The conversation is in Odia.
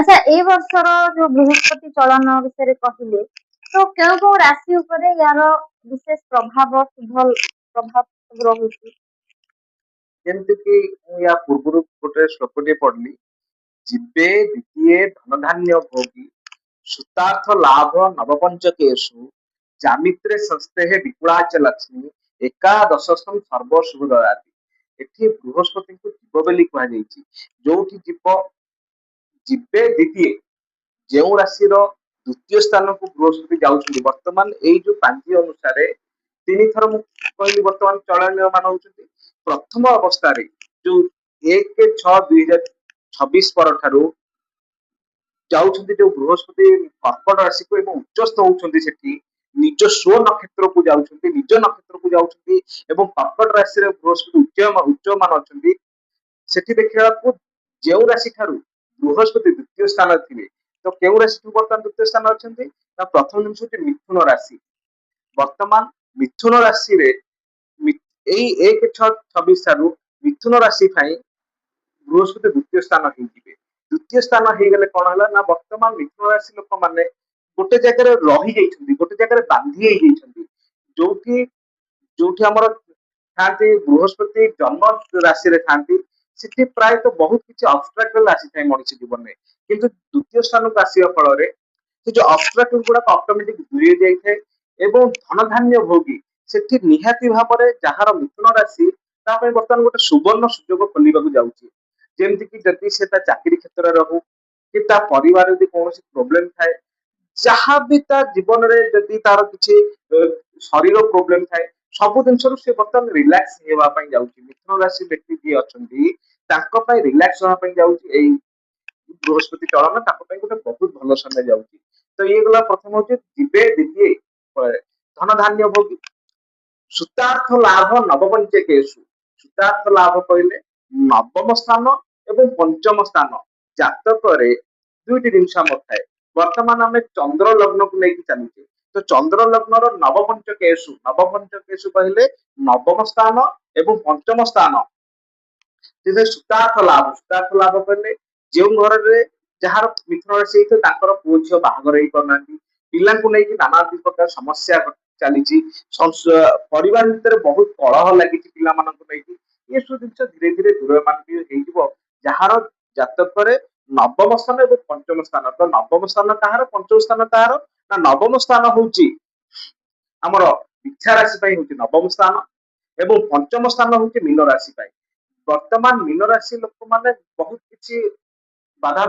ଆଚ୍ଛା ଏଇ ବର୍ଷର ଯୋଉ ବୃହସ୍ପତି ଚଳନ ବିଷୟରେ କହିଲେ ତ କେଉଁ କେଉଁ ରାଶି ଉପରେ ୟାର ବିଶେଷ ପ୍ରଭାବ ଶୁଭ ପ୍ରଭାବ ସବୁ ରହୁଛି? ଯେମିତି କି ମୁଁ ୟା ପୂର୍ବରୁ ଗୋଟେ ଶ୍ଲୋକଟିଏ ପଢିଲି, ଯିବେ ଦ୍ୱିତୀୟ ଧନଧାନ୍ୟ ଭୋଗୀ ସୁତାର୍ଥ ଲାଭ ନବପଞ୍ଚକେଶୁ ଜାମିତ୍ରେ ସଂସ୍ତେହେ ବିପୁଳାଚ ଲକ୍ଷ୍ମୀ ଏକାଦଶସ୍ତମ ସର୍ବ ଶୁଭ ଦଦାତି। ଏଠି ବୃହସ୍ପତିଙ୍କୁ ଜୀବ ବୋଲି କୁହାଯାଇଛି। ଯୋଉଠି ଜୀବ ଯିବେ ଦ୍ୱିତୀୟ, ଯେଉଁ ରାଶିର ଦ୍ୱିତୀୟ ସ୍ଥାନକୁ ବୃହସ୍ପତି ଯାଉଛନ୍ତି, ବର୍ତ୍ତମାନ ଏଇ ଯୋଉ ପାଞ୍ଜି ଅନୁସାରେ ତିନି ଥର ମୁଁ କହିଲି ବର୍ତ୍ତମାନ ଚଳନୀୟମାନ ହଉଛନ୍ତି। ପ୍ରଥମ ଅବସ୍ଥାରେ ଯୋଉ 1/6/2026 ପରଠାରୁ ଯାଉଛନ୍ତି ଯୋଉ ବୃହସ୍ପତି କର୍କଟ ରାଶିକୁ ଏବଂ ଉଚ୍ଚସ୍ଥ ହଉଛନ୍ତି ସେଠି ନିଜ ସ୍ୱ ନକ୍ଷତ୍ରକୁ ଯାଉଛନ୍ତି, ନିଜ ନକ୍ଷତ୍ରକୁ ଯାଉଛନ୍ତି ଏବଂ କର୍କଟ ରାଶିରେ ବୃହସ୍ପତି ଉଚ୍ଚମାନ ଅଛନ୍ତି। ସେଠି ଦେଖିବାକୁ ଯେଉଁ ରାଶି ଠାରୁ ବୃହସ୍ପତି ଦ୍ୱିତୀୟ ସ୍ଥାନରେ ଥିବେ, ତ କେଉଁ ରାଶିଠୁ ବର୍ତ୍ତମାନ ଦ୍ୱିତୀୟ ସ୍ଥାନ ଅଛନ୍ତି ନା ପ୍ରଥମ ଜିନିଷ ହଉଛି ମିଥୁନ ରାଶି। ବର୍ତ୍ତମାନ ମିଥୁନ ରାଶିରେ ଏଇ 1/6/26 ଠାରୁ ମିଥୁନ ରାଶି ପାଇଁ ବୃହସ୍ପତି ଦ୍ୱିତୀୟ ସ୍ଥାନ ହେଇଯିବେ। ଦ୍ୱିତୀୟ ସ୍ଥାନ ହେଇଗଲେ କଣ ହେଲା ନା ବର୍ତ୍ତମାନ ମିଥୁନ ରାଶି ଲୋକମାନେ ଗୋଟେ ଜାଗାରେ ରହିଯାଇଛନ୍ତି, ଗୋଟେ ଜାଗାରେ ବାନ୍ଧି ହେଇଯାଇଛନ୍ତି। ଯୋଉଠି ଯୋଉଠି ଆମର ଥାନ୍ତି ବୃହସ୍ପତି ଜନ୍ମ ରାଶିରେ ଥାନ୍ତି, ସେଠି ପ୍ରାୟତଃ ବହୁତ କିଛି ଅବଷ୍ଟ୍ରାକଲ ଆସିଥାଏ ମଣିଷ ଜୀବନରେ। କିନ୍ତୁ ଦ୍ୱିତୀୟ ସ୍ଥାନକୁ ଆସିବା ଫଳରେ ସେ ଯୋଉ ଅବଷ୍ଟ୍ରାକଲ ଗୁଡାକ ଅଟୋମେଟିକ ଦୂରେଇ ଯାଇଥାଏ ଏବଂ ଧନଧାନ୍ୟ ଭୋଗୀ ସେଠି ନିହାତି ଭାବରେ ଯାହାର ମିଥୁନ ରାଶି ତା ପାଇଁ ବର୍ତ୍ତମାନ ଗୋଟେ ସୁବର୍ଣ୍ଣ ସୁଯୋଗ ଖୋଲିବାକୁ ଯାଉଛି। ଯେମିତି କି ଯଦି ସେ ତା ଚାକିରି କ୍ଷେତ୍ରରେ ହଉ କି ତା ପରିବାର ଯଦି କୌଣସି ପ୍ରୋବ୍ଲେମ ଥାଏ, ଯାହା ବି ତା ଜୀବନରେ ଯଦି ତାର କିଛି ଶରୀର ପ୍ରୋବ୍ଲେମ ଥାଏ, ସବୁ ଜିନିଷରୁ ସେ ବର୍ତ୍ତମାନ ରିଲାକ୍ସ ହେବା ପାଇଁ ଯାଉଛି। ମିଥୁନ ରାଶି ବ୍ୟକ୍ତି ଯିଏ ଅଛନ୍ତି ତାଙ୍କ ପାଇଁ ରିଲାକ୍ସ ହେବା ପାଇଁ ଯାଉଛି ଏଇ ବୃହସ୍ପତି ଚଳନ, ତାଙ୍କ ପାଇଁ ଗୋଟେ ବହୁତ ଭଲ ସମୟ ଯାଉଛି। ତ ଇଏ ଗଲା ପ୍ରଥମ ହଉଛି ଯିବେ ଦ୍ୱିତୀୟ ଧନ ଧାନ୍ୟ ଭୋଗୀ ସୁତାର୍ଥ ଲାଭ ନବପଞ୍ଚକେଶୁ। ସୁତାର୍ଥ ଲାଭ କହିଲେ ନବମ ସ୍ଥାନ ଏବଂ ପଞ୍ଚମ ସ୍ଥାନ ଜାତକରେ ଦୁଇଟି ଜିନିଷ ଆମର ଥାଏ। ବର୍ତ୍ତମାନ ଆମେ ଚନ୍ଦ୍ର ଲଗ୍ନକୁ ନେଇକି ଚାଲିଛେ, ତ ଚନ୍ଦ୍ର ଲଗ୍ନର ନବପଞ୍ଚକେଶୁ କହିଲେ ନବମ ସ୍ଥାନ ଏବଂ ପଞ୍ଚମ ସ୍ଥାନ। ସୁତାର୍ଥ ଲାଭ କହିଲେ ଯେଉଁ ଘରରେ ଯାହାର ମିଥୁନ ରାଶି ହେଇଥିବ ତାଙ୍କର ପୁଅ ଝିଅ ବାହାଘର ହେଇପାରୁନାହାନ୍ତି, ପିଲାଙ୍କୁ ନେଇକି ନାନା ପ୍ରକାର ସମସ୍ୟା ଚାଲିଛି, ପରିବାର ଭିତରେ ବହୁତ କଳହ ଲାଗିଛି ପିଲାମାନଙ୍କୁ ନେଇକି, ଏସବୁ ଜିନିଷ ଧୀରେ ଧୀରେ ଦୂରମାନ ହେଇଯିବ ଯାହାର ଜାତକରେ ନବମ ସ୍ଥାନ ଏବଂ ପଞ୍ଚମ ସ୍ଥାନ। ତ ନବମ ସ୍ଥାନ କାହାର, ପଞ୍ଚମ ସ୍ଥାନ କାହାର ନା ନବମ ସ୍ଥାନ ହଉଛି ଆମର ଇଚ୍ଛା ରାଶି ପାଇଁ ହଉଛି ନବମ ସ୍ଥାନ ଏବଂ ପଞ୍ଚମ ସ୍ଥାନ ହଉଛି ମୀନ ରାଶି ପାଇଁ। ବର୍ତ୍ତମାନ ମୀନ ରାଶି ଲୋକମାନେ ବହୁତ କିଛି ବାଧା